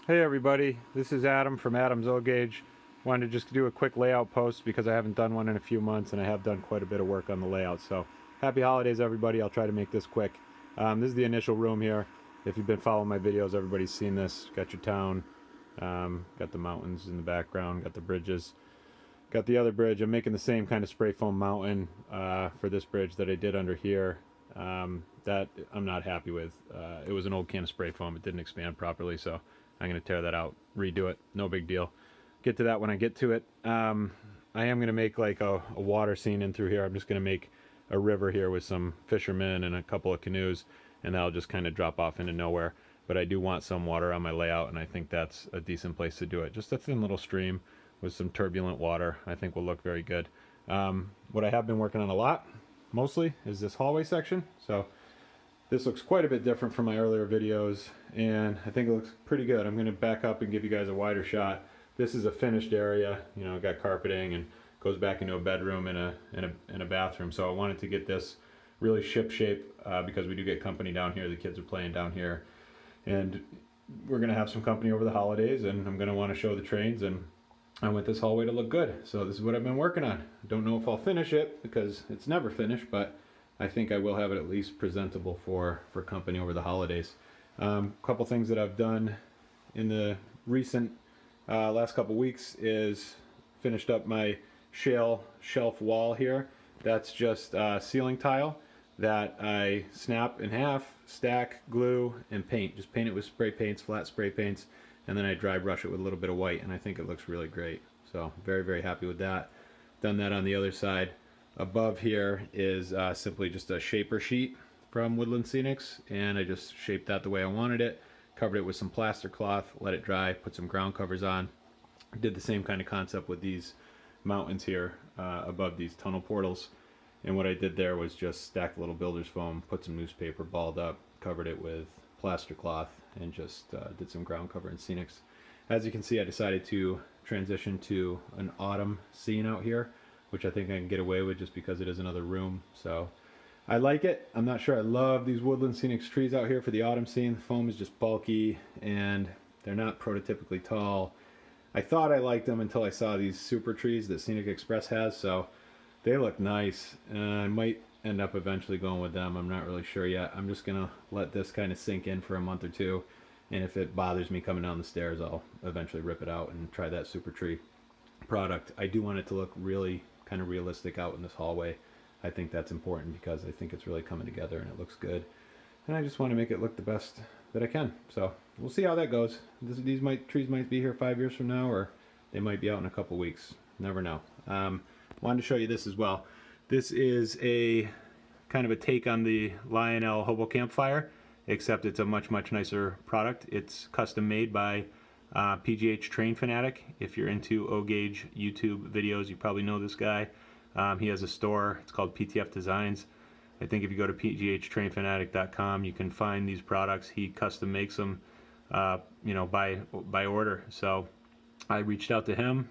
Hey everybody, this is Adam from Adam's O Gauge. Wanted to just do a quick layout post because I haven't done one in a few months and I have done quite a bit of work on the layout. So happy holidays everybody. I'll try to make this quick. This is the initial room here. If you've been following my videos, everybody's seen this. Got your town, got the mountains in the background, got the bridges. Got the other bridge. I'm making the same kind of spray foam mountain for this bridge that I did under here. That I'm not happy with. It was an old can of spray foam. It didn't expand properly, so I'm going to tear that out, redo it. No big deal. Get to that when I get to it. I am going to make like a water scene in through here. I'm just going to make a river here with some fishermen and a couple of canoes, and that'll just kind of drop off into nowhere. But I do want some water on my layout, and I think that's a decent place to do it. Just a thin little stream with some turbulent water, I think will look very good. What I have been working on a lot, mostly, is this hallway section. So this looks quite a bit different from my earlier videos, and I think it looks pretty good. I'm going to back up and give you guys a wider shot. This is a finished area, you know, got carpeting and goes back into a bedroom and a bathroom. So I wanted to get this really ship shape because we do get company down here. The kids are playing down here, and we're going to have some company over the holidays, and I'm going to want to show the trains, and I want this hallway to look good. So this is what I've been working on. Don't know if I'll finish it because it's never finished, but I think I will have it at least presentable for company over the holidays. Couple things that I've done in the recent last couple weeks is finished up my shale shelf wall here. That's just ceiling tile that I snap in half, stack, glue, and paint. Just paint it with spray paints, flat spray paints, and then I dry brush it with a little bit of white, and I think it looks really great. So very, very happy with that. Done that on the other side. Above here is simply just a shaper sheet from Woodland Scenics, and I just shaped that the way I wanted it, covered it with some plaster cloth, let it dry, put some ground covers on. Did the same kind of concept with these mountains here above these tunnel portals, and what I did there was just stack a little builder's foam, put some newspaper, balled up, covered it with plaster cloth, and just did some ground cover in Scenics. As you can see, I decided to transition to an autumn scene out here, which I think I can get away with just because it is another room. So I like it. I'm not sure I love these Woodland Scenics trees out here for the autumn scene. The foam is just bulky and they're not prototypically tall. I thought I liked them until I saw these super trees that Scenic Express has, so they look nice. I might end up eventually going with them. I'm not really sure yet. I'm just gonna let this kind of sink in for a month or two, and if it bothers me coming down the stairs, I'll eventually rip it out and try that super tree product. I do want it to look really kind of realistic out in this hallway. I think that's important because I think it's really coming together and it looks good, and I just want to make it look the best that I can. So we'll see how that goes. These trees might be here 5 years from now, or they might be out in a couple weeks. Never know. Wanted to show you this as well. This is a kind of a take on the Lionel Hobo Campfire, except it's a much nicer product. It's custom made by PGH Train Fanatic. If you're into O-Gauge YouTube videos, you probably know this guy. He has a store. It's called PTF Designs. I think if you go to pghtrainfanatic.com, you can find these products. He custom makes them, you know, by order. So I reached out to him.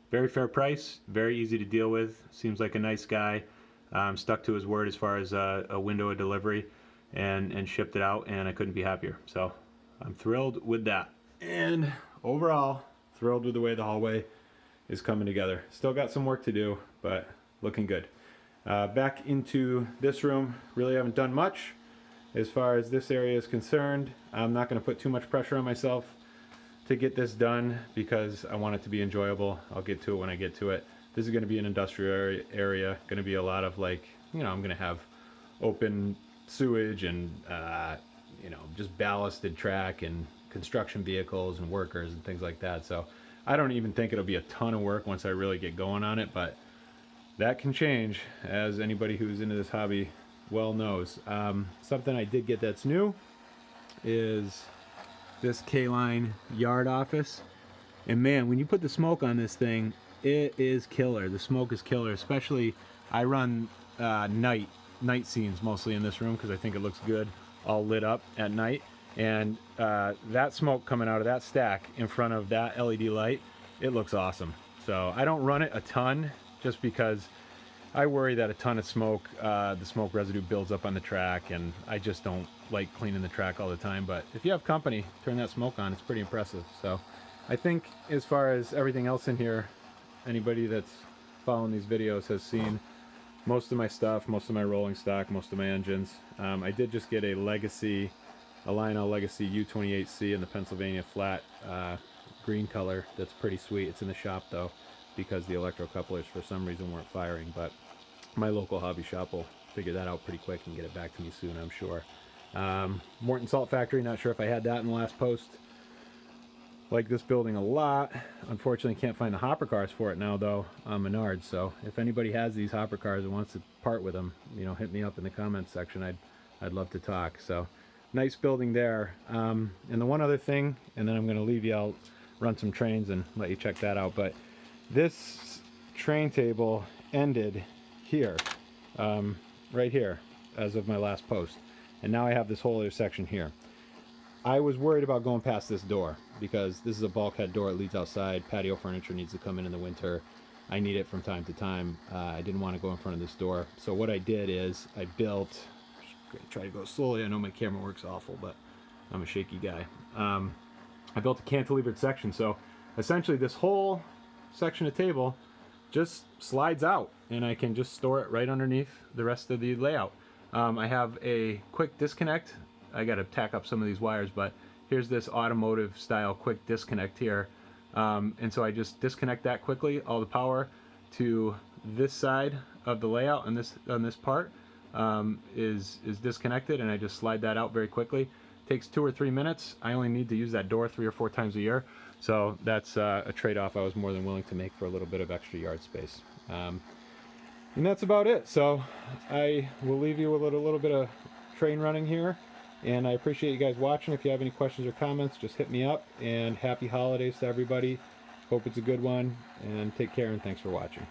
Very fair price, very easy to deal with. Seems like a nice guy. Stuck to his word as far as a window of delivery, and shipped it out, and I couldn't be happier. So I'm thrilled with that. And overall, thrilled with the way the hallway is coming together. Still got some work to do, but looking good. Back into this room, really haven't done much as far as this area is concerned. I'm not going to put too much pressure on myself to get this done because I want it to be enjoyable. I'll get to it when I get to it. This is going to be an industrial area, going to be a lot of, like, you know, I'm going to have open sewage and you know, just ballasted track and construction vehicles and workers and things like that. So I don't even think it'll be a ton of work once I really get going on it, but that can change, as anybody who's into this hobby well knows. Something I did get that's new is this K-Line yard office, and man, when you put the smoke on this thing, it is killer. The smoke is killer. Especially I run night scenes mostly in this room because I think it looks good all lit up at night, and that smoke coming out of that stack in front of that LED light, it looks awesome. So I don't run it a ton just because I worry that a ton of smoke, the smoke residue builds up on the track, and I just don't like cleaning the track all the time, but if you have company, turn that smoke on. It's pretty impressive. So I think as far as everything else in here, anybody that's following these videos has seen most of my stuff, most of my rolling stock, most of my engines. I did just get a Lionel Legacy U28C in the Pennsylvania flat green color. That's pretty sweet. It's in the shop though, because the electrocouplers for some reason weren't firing, but my local hobby shop will figure that out pretty quick and get it back to me soon, I'm sure. Morton Salt Factory, not sure if I had that in the last post. Like this building a lot. Unfortunately can't find the hopper cars for it now though on Menards, so if anybody has these hopper cars and wants to part with them, you know, hit me up in the comments section. I'd love to talk. So nice building there. And the one other thing, and then I'm going to leave you, I'll run some trains and let you check that out, but this train table ended here, right here, as of my last post, and now I have this whole other section here. I was worried about going past this door because this is a bulkhead door. It leads outside. Patio furniture needs to come in the winter. I need it from time to time. I didn't want to go in front of this door, so what I did is I built, try to go slowly, I know my camera works awful, but I'm a shaky guy. I built a cantilevered section, so essentially this whole section of table just slides out and I can just store it right underneath the rest of the layout. I have a quick disconnect. I got to tack up some of these wires, but here's this automotive style quick disconnect here, and so I just disconnect that quickly. All the power to this side of the layout and on this part is disconnected, and I just slide that out very quickly. Takes 2 or 3 minutes. I only need to use that door 3 or 4 times a year, so that's a trade-off I was more than willing to make for a little bit of extra yard space. And that's about it. So I will leave you with a little bit of train running here. And I appreciate you guys watching. If you have any questions or comments, just hit me up. And happy holidays to everybody. Hope it's a good one. And take care, and thanks for watching.